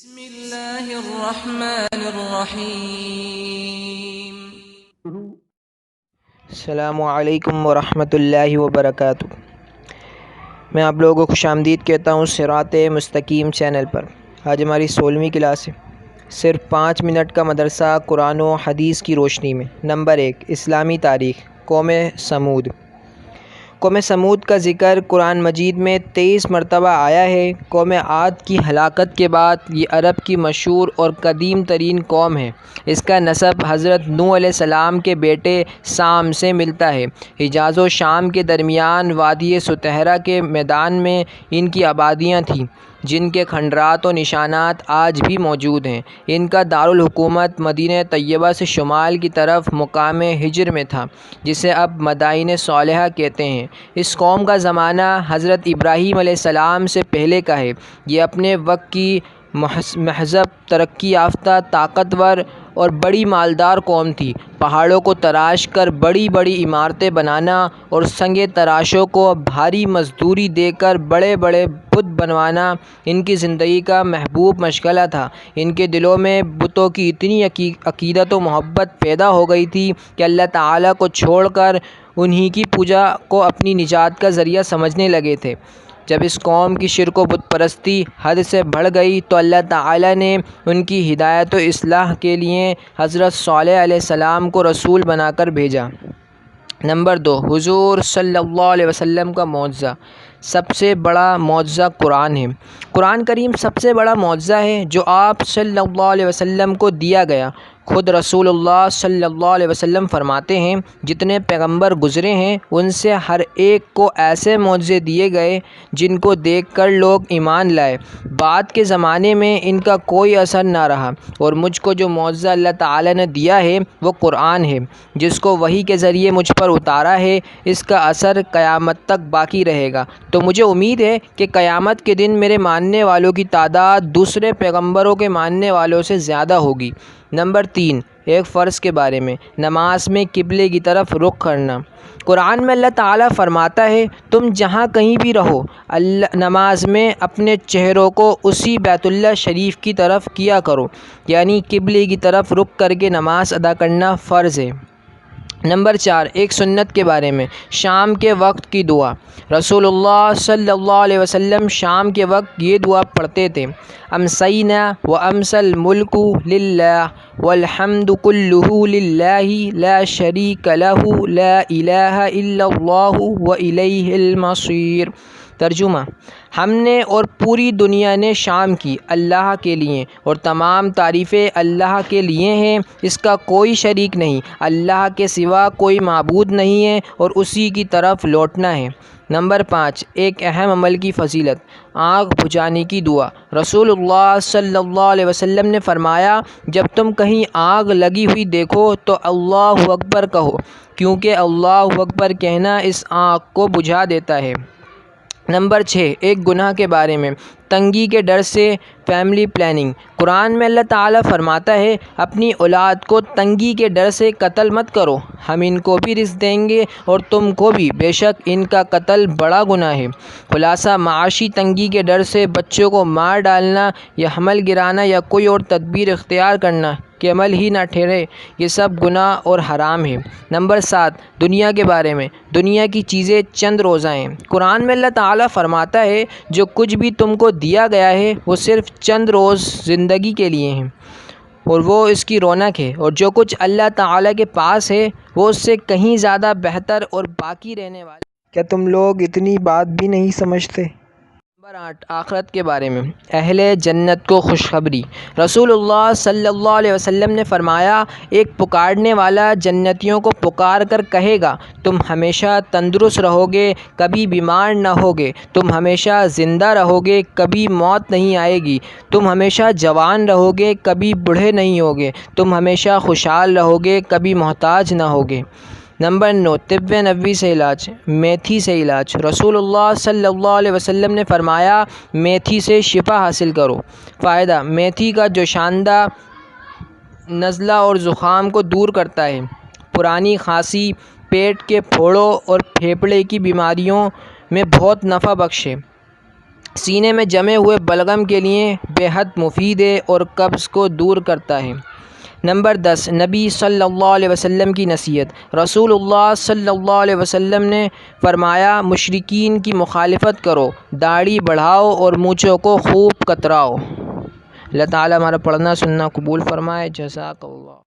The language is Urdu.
بسم اللہ الرحمن الرحیم۔ السلام علیکم ورحمۃ اللہ وبرکاتہ۔ میں آپ لوگوں کو خوش آمدید کہتا ہوں صراط مستقیم چینل پر۔ آج ہماری 16ویں کلاس ہے۔ صرف 5 منٹ کا مدرسہ قرآن و حدیث کی روشنی میں۔ نمبر 1، اسلامی تاریخ۔ قوم سمود کا ذکر قرآن مجید میں 23 مرتبہ آیا ہے۔ قوم عاد کی ہلاکت کے بعد یہ عرب کی مشہور اور قدیم ترین قوم ہے۔ اس کا نسب حضرت نوح علیہ السلام کے بیٹے سام سے ملتا ہے۔ حجاز و شام کے درمیان وادی ستہرہ کے میدان میں ان کی آبادیاں تھیں، جن کے کھنڈرات و نشانات آج بھی موجود ہیں۔ ان کا دارالحکومت مدینہ طیبہ سے شمال کی طرف مقام ہجر میں تھا، جسے اب مدائن صالحہ کہتے ہیں۔ اس قوم کا زمانہ حضرت ابراہیم علیہ السلام سے پہلے کا ہے۔ یہ اپنے وقت کی مہذب، ترقی یافتہ، طاقتور اور بڑی مالدار قوم تھی۔ پہاڑوں کو تراش کر بڑی بڑی عمارتیں بنانا اور سنگ تراشوں کو بھاری مزدوری دے کر بڑے بڑے بت بنوانا ان کی زندگی کا محبوب مشغلہ تھا۔ ان کے دلوں میں بتوں کی اتنی عقیدت و محبت پیدا ہو گئی تھی کہ اللہ تعالیٰ کو چھوڑ کر انہی کی پوجا کو اپنی نجات کا ذریعہ سمجھنے لگے تھے۔ جب اس قوم کی شرک و بت پرستی حد سے بڑھ گئی تو اللہ تعالیٰ نے ان کی ہدایت و اصلاح کے لیے حضرت صالح علیہ السلام کو رسول بنا کر بھیجا۔ نمبر 2، حضور صلی اللہ علیہ وسلم کا معجزہ۔ سب سے بڑا معجزہ قرآن ہے۔ قرآن کریم سب سے بڑا معجزہ ہے جو آپ صلی اللہ علیہ وسلم کو دیا گیا۔ خود رسول اللہ صلی اللہ علیہ وسلم فرماتے ہیں، جتنے پیغمبر گزرے ہیں ان سے ہر ایک کو ایسے معجزے دیے گئے جن کو دیکھ کر لوگ ایمان لائے۔ بعد کے زمانے میں ان کا کوئی اثر نہ رہا، اور مجھ کو جو معجزہ اللہ تعالیٰ نے دیا ہے وہ قرآن ہے، جس کو وحی کے ذریعے مجھ پر اتارا ہے۔ اس کا اثر قیامت تک باقی رہے گا، تو مجھے امید ہے کہ قیامت کے دن میرے ماننے والوں کی تعداد دوسرے پیغمبروں کے ماننے والوں سے زیادہ ہوگی۔ نمبر 3، ایک فرض کے بارے میں، نماز میں قبلے کی طرف رخ کرنا۔ قرآن میں اللہ تعالیٰ فرماتا ہے، تم جہاں کہیں بھی رہو، نماز میں اپنے چہروں کو اسی بیت اللہ شریف کی طرف کیا کرو، یعنی قبلے کی طرف رخ کر کے نماز ادا کرنا فرض ہے۔ نمبر 4، ایک سنت کے بارے میں، شام کے وقت کی دعا۔ رسول اللہ صلی اللہ علیہ وسلم شام کے وقت یہ دعا پڑھتے تھے، امسینا وامسی الملک للہ والحمد کلہ للہ لا شریک لہ لا الہ الا اللہ والیہ المصیر۔ ترجمہ: ہم نے اور پوری دنیا نے شام کی اللہ کے لیے، اور تمام تعریفیں اللہ کے لیے ہیں، اس کا کوئی شریک نہیں، اللہ کے سوا کوئی معبود نہیں ہے، اور اسی کی طرف لوٹنا ہے۔ نمبر 5، ایک اہم عمل کی فضیلت، آگ بجھانے کی دعا۔ رسول اللہ صلی اللہ علیہ وسلم نے فرمایا، جب تم کہیں آگ لگی ہوئی دیکھو تو اللہ اکبر کہو، کیونکہ اللہ اکبر کہنا اس آگ کو بجھا دیتا ہے۔ نمبر 6، ایک گناہ کے بارے میں، تنگی کے ڈر سے فیملی پلاننگ۔ قرآن میں اللہ تعالیٰ فرماتا ہے، اپنی اولاد کو تنگی کے ڈر سے قتل مت کرو، ہم ان کو بھی رزق دیں گے اور تم کو بھی، بے شک ان کا قتل بڑا گناہ ہے۔ خلاصہ، معاشی تنگی کے ڈر سے بچوں کو مار ڈالنا یا حمل گرانا یا کوئی اور تدبیر اختیار کرنا کہ عمل ہی نہ ٹھہرے، یہ سب گناہ اور حرام ہے۔ نمبر 7، دنیا کے بارے میں، دنیا کی چیزیں چند روزہ ہیں۔ قرآن میں اللہ تعالیٰ فرماتا ہے، جو کچھ بھی تم کو دیا گیا ہے وہ صرف چند روز زندگی کے لیے ہیں، اور وہ اس کی رونق ہے، اور جو کچھ اللہ تعالیٰ کے پاس ہے وہ اس سے کہیں زیادہ بہتر اور باقی رہنے والا۔ کیا تم لوگ اتنی بات بھی نہیں سمجھتے؟ نمبر 8، آخرت کے بارے میں، اہل جنت کو خوشخبری۔ رسول اللہ صلی اللہ علیہ وسلم نے فرمایا، ایک پکارنے والا جنتیوں کو پکار کر کہے گا، تم ہمیشہ تندرست رہو گے، کبھی بیمار نہ ہوگے، تم ہمیشہ زندہ رہو گے، کبھی موت نہیں آئے گی، تم ہمیشہ جوان رہو گے، کبھی بوڑھے نہیں ہوگے، تم ہمیشہ خوشحال رہو گے، کبھی محتاج نہ ہوگے۔ نمبر 9، طب نبوی سے علاج، میتھی سے علاج۔ رسول اللہ صلی اللہ علیہ وسلم نے فرمایا، میتھی سے شفا حاصل کرو۔ فائدہ: میتھی کا جوشاندہ نزلہ اور زکام کو دور کرتا ہے، پرانی کھانسی، پیٹ کے پھوڑوں اور پھیپھڑے کی بیماریوں میں بہت نفع بخش ہے۔ سینے میں جمے ہوئے بلغم کے لیے بے حد مفید ہے اور قبض کو دور کرتا ہے۔ نمبر 10، نبی صلی اللہ علیہ وسلم کی نصیحت۔ رسول اللہ صلی اللہ علیہ وسلم نے فرمایا، مشرکین کی مخالفت کرو، داڑھی بڑھاؤ اور مونچھوں کو خوب کتراؤ۔ اللہ تعالیٰ ہمارا پڑھنا سننا قبول فرمائے۔ جزاک اللہ۔